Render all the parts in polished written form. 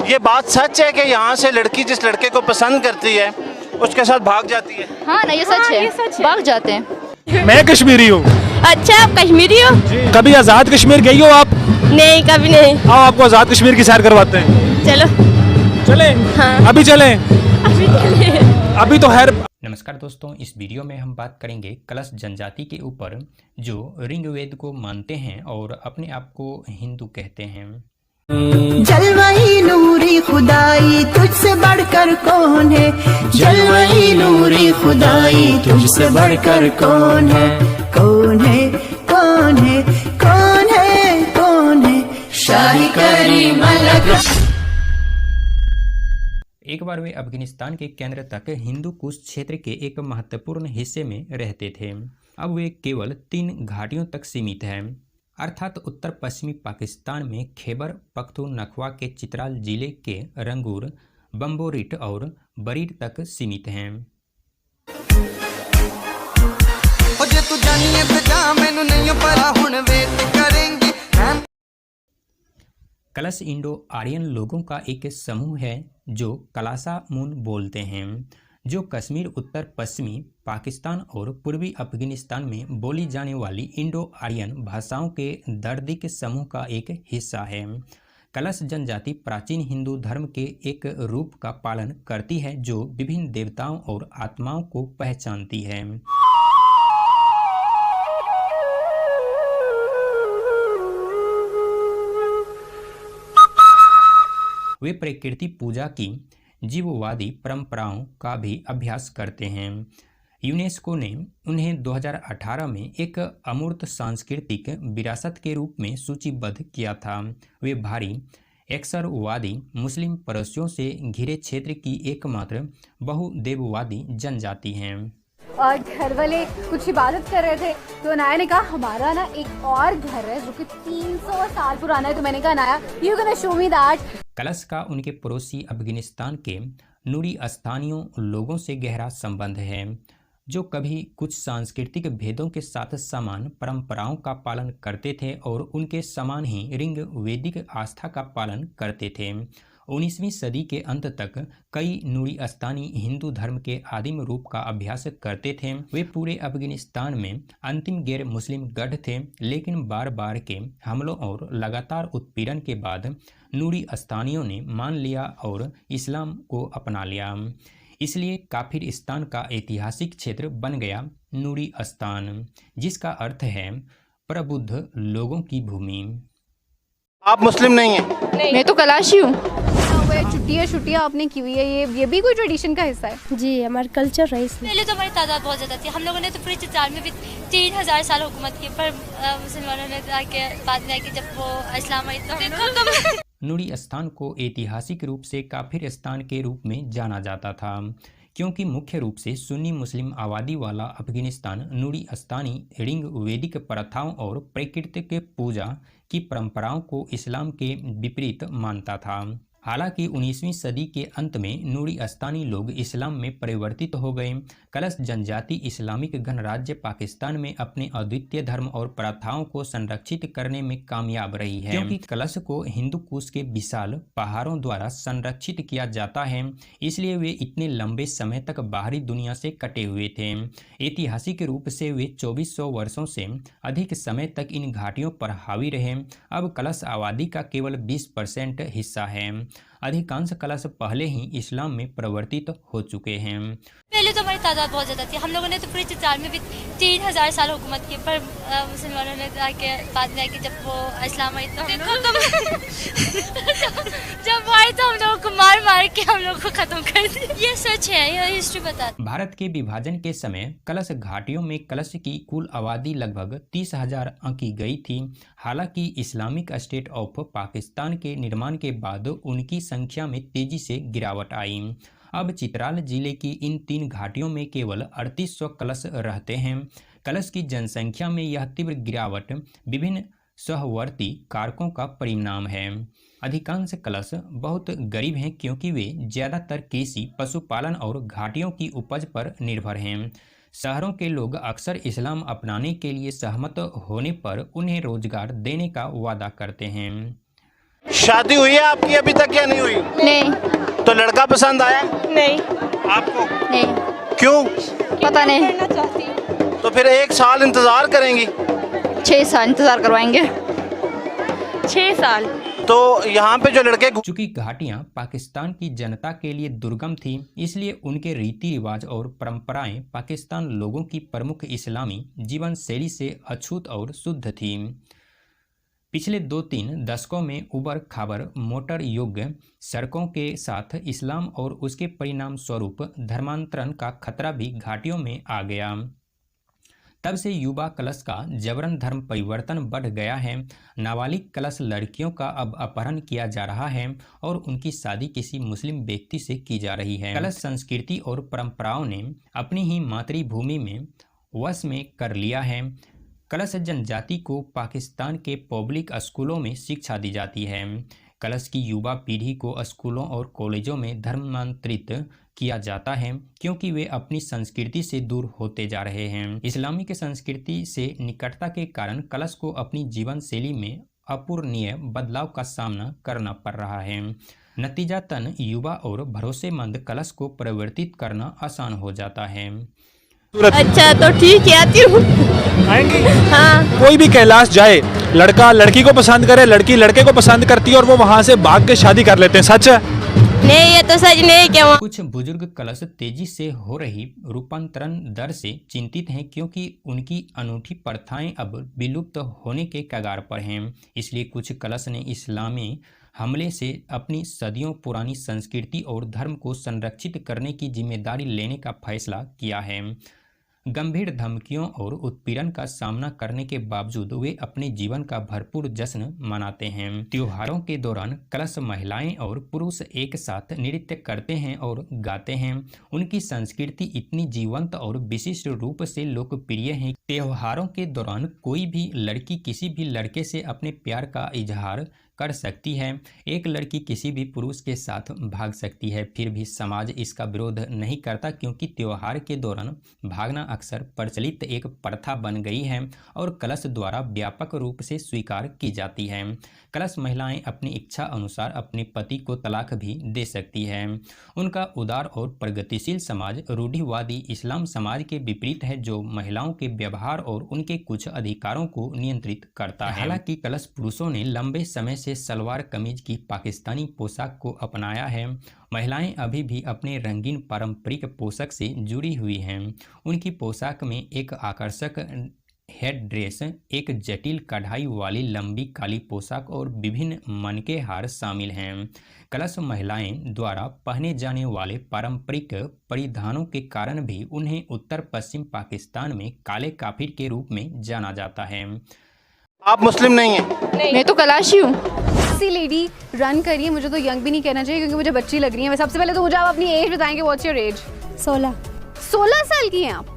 ये बात सच है कि यहाँ से लड़की जिस लड़के को पसंद करती है उसके साथ भाग जाती है? हाँ ना, ये सच है, भाग जाते हैं। मैं कश्मीरी हूँ। अच्छा, आप कश्मीरी हो? कभी आज़ाद कश्मीर गई हो आप? नहीं, कभी नहीं। आओ आपको आज़ाद कश्मीर की सैर करवाते हैं। चलो। चले? हाँ। अभी चलें? अभी तो खैर। नमस्कार दोस्तों, इस वीडियो में हम बात करेंगे कलश जनजाति के ऊपर जो ऋग्वेद को मानते हैं और अपने आप को हिंदू कहते हैं। जलवाई नूरी खुदाई तुझसे बढ़कर कौन है, जलवाई नूरी खुदाई तुझसे बढ़कर कौन है, कौन है, कौन है, कौन है, कौन है, शाही करीम अलग। एक बार वे अफगानिस्तान के केंद्र तक हिंदू कुश क्षेत्र के एक महत्वपूर्ण हिस्से में रहते थे। अब वे केवल 3 घाटियों तक सीमित हैं, अर्थात उत्तर पश्चिमी पाकिस्तान में खैबर पख्तूनख्वा के चित्राल जिले के रंगूर, बम्बोरिट और बरीड तक सीमित हैं। कलश इंडो आर्यन लोगों का एक समूह है जो कलासा मून बोलते हैं, जो कश्मीर, उत्तर पश्चिमी पाकिस्तान और पूर्वी अफगानिस्तान में बोली जाने वाली इंडो आर्यन भाषाओं के दर्दिक समूह का एक हिस्सा है। कलश जनजाति प्राचीन हिंदू धर्म के एक रूप का पालन करती है जो विभिन्न देवताओं और आत्माओं को पहचानती है। वे प्रकृति पूजा की जीववादी परंपराओं का भी अभ्यास करते हैं। यूनेस्को ने उन्हें 2018 में एक अमूर्त सांस्कृतिक विरासत के रूप में सूचीबद्ध किया था। वे भारी एक्सरवादी मुस्लिम पड़ोसियों से घिरे क्षेत्र की एकमात्र बहुदेववादी जनजाति हैं। और घर वाले कुछ इबादत कर रहे थे तो अनाया ने कहा हमारा ना एक और घर है जो कि 300 साल पुराना है। तो मैंने कहा Anaya, you gonna show me that. कलश का उनके पड़ोसी अफगानिस्तान के नूरी स्थानीय लोगों से गहरा संबंध है, जो कभी कुछ सांस्कृतिक भेदों के साथ समान परंपराओं का पालन करते थे और उनके समान ही ऋग्वेदिक आस्था का पालन करते थे। 19वीं सदी के अंत तक कई नूरीस्तानी हिंदू धर्म के आदिम रूप का अभ्यास करते थे। वे पूरे अफगानिस्तान में अंतिम गैर मुस्लिम गढ़ थे, लेकिन बार बार के हमलों और लगातार उत्पीड़न के बाद नूरीस्तानियों ने मान लिया और इस्लाम को अपना लिया। इसलिए काफिरिस्तान का ऐतिहासिक क्षेत्र बन गया नूरीस्तान, जिसका अर्थ है प्रबुद्ध लोगों की भूमि। आप मुस्लिम नहीं हैं? नहीं। मैं तो कलाशी हूँ। छुट्टियाँ आपने की हुई है, ये भी कोई ट्रेडिशन का हिस्सा है? जी, हमारा कल्चर है इसमें। पहले तो हमारी तादाद बहुत ज़्यादा थी। हम लोगों ने तो पूरे चित्राल में भी 3000 साल हुकूमत की, पर मुसलमानों ने आके बाद में आके जब वो इस्लाम आई तो नूरीस्तान को ऐतिहासिक रूप से काफिरिस्तान के रूप में जाना जाता था, क्योंकि मुख्य रूप से सुन्नी मुस्लिम आबादी वाला अफगानिस्तान नूरीस्तानी ऋग्वेदिक प्रथाओं और प्राकृतिक पूजा की परंपराओं को इस्लाम के विपरीत मानता था। हालांकि 19वीं सदी के अंत में नूरीस्तानी लोग इस्लाम में परिवर्तित हो गए। कलश जनजाति इस्लामिक गणराज्य पाकिस्तान में अपने अद्वितीय धर्म और प्रथाओं को संरक्षित करने में कामयाब रही है, क्योंकि कलश को हिंदू कुश के विशाल पहाड़ों द्वारा संरक्षित किया जाता है, इसलिए वे इतने लंबे समय तक बाहरी दुनिया से कटे हुए थे। ऐतिहासिक रूप से वे 2400 वर्षों से अधिक समय तक इन घाटियों पर हावी रहे। अब कलश आबादी का केवल 20% हिस्सा है। अधिकांश कलश पहले ही इस्लाम में परिवर्तित हो चुके हैं। पहले तो हमारी तादाद बहुत ज़्यादा थी। हम लोगों ने तो पूरे चित्राल में भी 3000 साल हुकूमत की, पर मुसलमानों ने आके बाद में आके जब वो इस्लाम आई तो जब वो आई तो हम लोगों को मार मार के हम लोग को खत्म कर दिया। ये सच है, ये हिस्ट्री बता। भारत के विभाजन के समय कलश घाटियों में कलश की कुल आबादी लगभग 30,000 आंकी गई थी। हालांकि इस्लामिक स्टेट ऑफ पाकिस्तान के निर्माण के बाद उनकी संख्या में तेजी से गिरावट आई। अब चित्राल जिले की इन 3 घाटियों में केवल 3800 कलश रहते हैं। कलश की जनसंख्या में यह तीव्र गिरावट विभिन्न सहवर्ती कारकों का परिणाम है। अधिकांश कलश बहुत गरीब हैं, क्योंकि वे ज़्यादातर कृषि, पशुपालन और घाटियों की उपज पर निर्भर हैं। शहरों के लोग अक्सर इस्लाम अपनाने के लिए सहमत होने पर उन्हें रोजगार देने का वादा करते हैं। शादी हुई है आपकी अभी तक या नहीं हुई? नहीं तो लड़का पसंद आया नहीं आपको? नहीं क्यों? पता नहीं। करना चाहती। तो फिर 1 साल इंतजार करेंगी? 6 साल इंतजार करवाएंगे। 6 साल। तो यहाँ पे जो लड़के चूंकि घाटियां पाकिस्तान की जनता के लिए दुर्गम थी, इसलिए उनके रीति रिवाज और परंपराएं पाकिस्तान लोगों की प्रमुख इस्लामी जीवन शैली से अछूत और शुद्ध थी। पिछले 2-3 दशकों में उबड़ खाबड़ मोटर योग्य सड़कों के साथ इस्लाम और उसके परिणाम स्वरूप धर्मांतरण का खतरा भी घाटियों में आ गया। तब से युवा कलश का जबरन धर्म परिवर्तन बढ़ गया है। नाबालिग कलश लड़कियों का अब अपहरण किया जा रहा है और उनकी शादी किसी मुस्लिम व्यक्ति से की जा रही है। कलश संस्कृति और परंपराओं ने अपनी ही मातृभूमि में वश में कर लिया है। कलश जनजाति को पाकिस्तान के पब्लिक स्कूलों में शिक्षा दी जाती है। कलश की युवा पीढ़ी को स्कूलों और कॉलेजों में धर्मांतरित किया जाता है क्योंकि वे अपनी संस्कृति से दूर होते जा रहे हैं। इस्लामिक संस्कृति से निकटता के कारण कलश को अपनी जीवन शैली में अपूरणीय बदलाव का सामना करना पड़ रहा है। नतीजतन युवा और भरोसेमंद कलश को परिवर्तित करना आसान हो जाता है। अच्छा तो ठीक है, आती हूँ। आएंगी? हाँ। कोई भी कैलाश जाए, लड़का लड़की को पसंद करे, लड़की लड़के को पसंद करती है और वो वहां से भाग के शादी कर लेते हैं। सच है? नहीं, ये तो सच नहीं। क्या कुछ बुजुर्ग कलश तेजी से हो रही रूपांतरण दर से चिंतित हैं क्योंकि उनकी अनूठी प्रथाएं अब विलुप्त होने के कगार पर हैं। इसलिए कुछ कलश ने इस्लामी हमले से अपनी सदियों पुरानी संस्कृति और धर्म को संरक्षित करने की जिम्मेदारी लेने का फैसला किया है। गंभीर धमकियों और उत्पीड़न का सामना करने के बावजूद वे अपने जीवन का भरपूर जश्न मनाते हैं। त्योहारों के दौरान कलश महिलाएं और पुरुष एक साथ नृत्य करते हैं और गाते हैं। उनकी संस्कृति इतनी जीवंत और विशिष्ट रूप से लोकप्रिय है। त्योहारों के दौरान कोई भी लड़की किसी भी लड़के से अपने प्यार का इजहार कर सकती है। एक लड़की किसी भी पुरुष के साथ भाग सकती है, फिर भी समाज इसका विरोध नहीं करता क्योंकि त्योहार के दौरान भागना अक्सर प्रचलित एक प्रथा बन गई है और कलश द्वारा व्यापक रूप से स्वीकार की जाती है। कलश महिलाएं अपनी इच्छा अनुसार अपने पति को तलाक भी दे सकती है। उनका उदार और प्रगतिशील समाज रूढ़िवादी इस्लाम समाज के विपरीत है जो महिलाओं के व्यवहार और उनके कुछ अधिकारों को नियंत्रित करता है। हालांकि कलश पुरुषों ने लंबे समय से सलवार कमीज की पाकिस्तानी पोशाक को अपनाया है। महिलाएं अभी भी अपने रंगीन पारंपरिक पोशाक से जुड़ी हुई हैं। उनकी पोशाक में एक आकर्षक हेड ड्रेस, एक जटिल कढ़ाई वाली लंबी काली पोशाक और विभिन्न मनके हार शामिल हैं। कलश महिलाएं द्वारा पहने जाने वाले पारंपरिक परिधानों के कारण भी उन्हें उत्तर पश्चिम पाकिस्तान में काले काफिर के रूप में जाना जाता है। आप मुस्लिम नहीं हैं? मैं तो कलाशी हूँ। सी लेडी रन करिए, मुझे तो यंग भी नहीं कहना चाहिए क्योंकि मुझे बच्ची लग रही है। सबसे पहले तो मुझे आप अपनी एज बताएंगे। What's your age? 16 साल की हैं आप?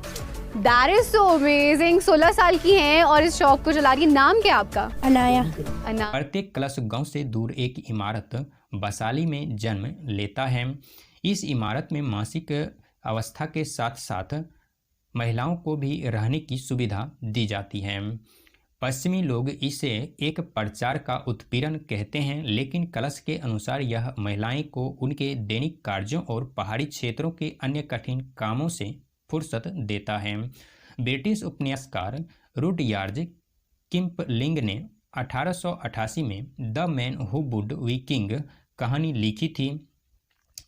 That is so amazing. 16 साल की हैं और इस शौक को चला रही है। नाम क्या आपका? अनाया। प्रत्येक कलश गांव से दूर एक इमारत बसाली में जन्म लेता है। इस इमारत में मासिक अवस्था के साथ साथ महिलाओं को भी रहने की सुविधा दी जाती है। पश्चिमी लोग इसे एक प्रचार का उत्पीड़न कहते हैं, लेकिन कलश के अनुसार यह महिलाएं को उनके दैनिक कार्यों और पहाड़ी क्षेत्रों के अन्य कठिन कामों से फुर्सत देता है। ब्रिटिश उपन्यासकार रुडयार्ड किपलिंग ने 1888 में the man who would be king कहानी लिखी थी।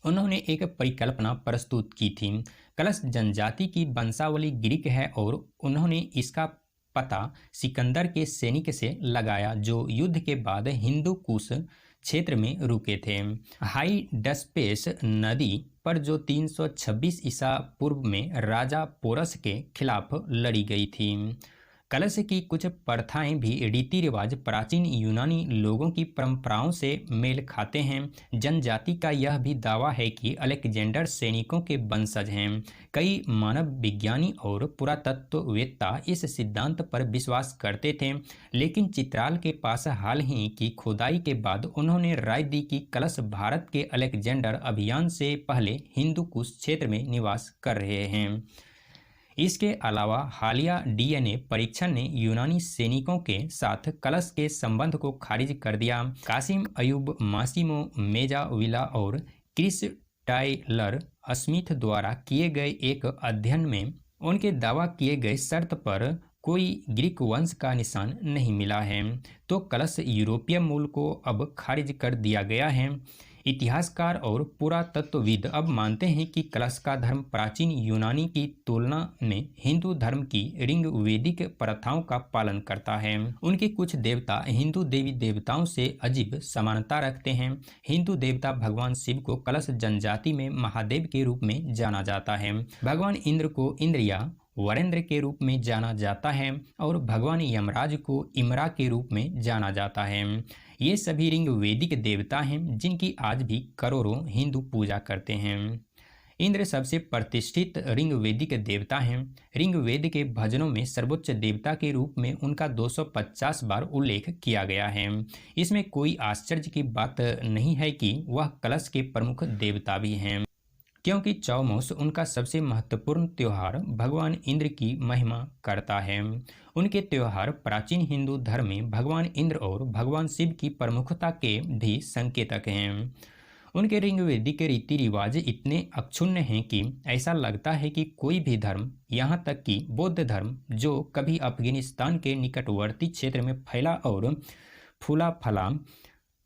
उन्होंने एक परिकल्पना प्रस्तुत की थी। कलश जनजाति की वंशावली ग्रीक है और उन्होंने इसका पता सिकंदर के सैनिक से लगाया जो युद्ध के बाद हिंदू कुश क्षेत्र में रुके थे। हाई डस्पेस नदी पर जो 326 ईसा पूर्व में राजा पोरस के खिलाफ लड़ी गई थी। कलश की कुछ प्रथाएं भी रीति रिवाज प्राचीन यूनानी लोगों की परंपराओं से मेल खाते हैं। जनजाति का यह भी दावा है कि अलेक्जेंडर सैनिकों के वंशज हैं। कई मानव विज्ञानी और पुरातत्ववेत्ता इस सिद्धांत पर विश्वास करते थे, लेकिन चित्राल के पास हाल ही की खुदाई के बाद उन्होंने राय दी कि कलश भारत के अलेक्जेंडर अभियान से पहले हिंदू कुश क्षेत्र में निवास कर रहे हैं। इसके अलावा हालिया डीएनए परीक्षण ने यूनानी सैनिकों के साथ कलश के संबंध को खारिज कर दिया। कासिम अयूब, मासिमो मेजाविला और क्रिस टाइलर स्मिथ द्वारा किए गए एक अध्ययन में उनके दावा किए गए शर्त पर कोई ग्रीक वंश का निशान नहीं मिला है, तो कलश यूरोपीय मूल को अब खारिज कर दिया गया है। इतिहासकार और पुरातत्वविद अब मानते हैं कि कलश का धर्म प्राचीन यूनानी की तुलना में हिंदू धर्म की ऋग्वैदिक प्रथाओं का पालन करता है। उनके कुछ देवता हिंदू देवी देवताओं से अजीब समानता रखते हैं। हिंदू देवता भगवान शिव को कलश जनजाति में महादेव के रूप में जाना जाता है। भगवान इंद्र को इंद्र या वरेंद्र के रूप में जाना जाता है और भगवान यमराज को इमरा के रूप में जाना जाता है। ये सभी ऋग्वैदिक देवता हैं जिनकी आज भी करोड़ों हिंदू पूजा करते हैं। इंद्र सबसे प्रतिष्ठित ऋग्वैदिक देवता हैं। ऋग्वेद के भजनों में सर्वोच्च देवता के रूप में उनका 250 बार उल्लेख किया गया है। इसमें कोई आश्चर्य की बात नहीं है कि वह कलश के प्रमुख देवता भी हैं, क्योंकि चौमास उनका सबसे महत्वपूर्ण त्यौहार भगवान इंद्र की महिमा करता है। उनके त्यौहार प्राचीन हिंदू धर्म में भगवान इंद्र और भगवान शिव की प्रमुखता के भी संकेतक हैं। उनके ऋग्वैदिक रीति रिवाज इतने अक्षुण्ण हैं कि ऐसा लगता है कि कोई भी धर्म, यहाँ तक कि बौद्ध धर्म, जो कभी अफगानिस्तान के निकटवर्ती क्षेत्र में फैला और फूला फला,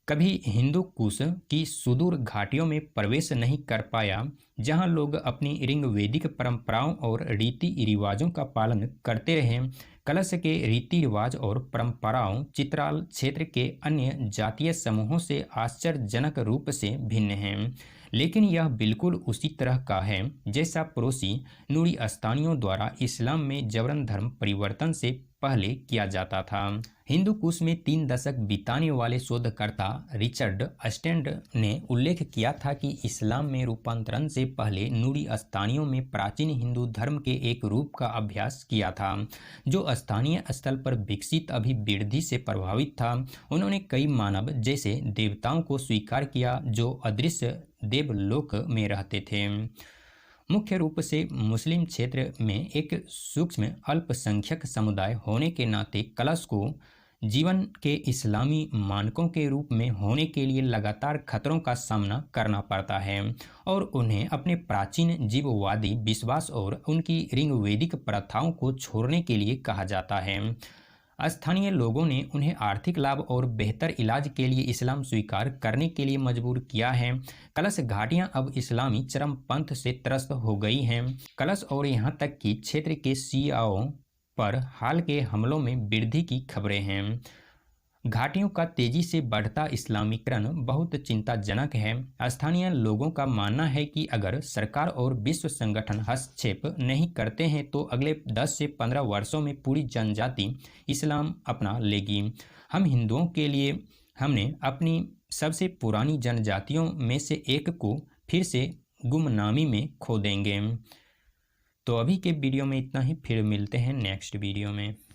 कभी हिंदू कुश की सुदूर घाटियों में प्रवेश नहीं कर पाया, जहां लोग अपनी ऋग्वैदिक परंपराओं और रीति रिवाजों का पालन करते रहे। कलश के रीति रिवाज और परंपराओं चित्राल क्षेत्र के अन्य जातीय समूहों से आश्चर्यजनक रूप से भिन्न हैं, लेकिन यह बिल्कुल उसी तरह का है जैसा पड़ोसी नूरिस्तानियों द्वारा इस्लाम में जबरन धर्म परिवर्तन से पहले किया जाता था। हिंदू कुश में 3 दशक बिताने वाले शोधकर्ता रिचर्ड स्टैंड ने उल्लेख किया था कि इस्लाम में रूपांतरण से पहले नूरिस्तानियों में प्राचीन हिंदू धर्म के एक रूप का अभ्यास किया था, जो स्थानीय स्थल पर विकसित अभिवृद्धि से प्रभावित था। उन्होंने कई मानव जैसे देवताओं को स्वीकार किया जो अदृश्य देवलोक में रहते थे। मुख्य रूप से मुस्लिम क्षेत्र में एक सूक्ष्म अल्पसंख्यक समुदाय होने के नाते कलश को जीवन के इस्लामी मानकों के रूप में होने के लिए लगातार खतरों का सामना करना पड़ता है और उन्हें अपने प्राचीन जीववादी विश्वास और उनकी ऋग्वैदिक प्रथाओं को छोड़ने के लिए कहा जाता है। स्थानीय लोगों ने उन्हें आर्थिक लाभ और बेहतर इलाज के लिए इस्लाम स्वीकार करने के लिए मजबूर किया है। कलश घाटियां अब इस्लामी चरमपंथ से त्रस्त हो गई हैं। कलश और यहाँ तक कि क्षेत्र के शियाओं पर हाल के हमलों में वृद्धि की खबरें हैं। घाटियों का तेजी से बढ़ता इस्लामीकरण बहुत चिंताजनक है। स्थानीय लोगों का मानना है कि अगर सरकार और विश्व संगठन हस्तक्षेप नहीं करते हैं तो अगले 10 से 15 वर्षों में पूरी जनजाति इस्लाम अपना लेगी। हम हिंदुओं के लिए हमने अपनी सबसे पुरानी जनजातियों में से एक को फिर से गुमनामी में खो देंगे। तो अभी के वीडियो में इतना ही, फिर मिलते हैं नेक्स्ट वीडियो में।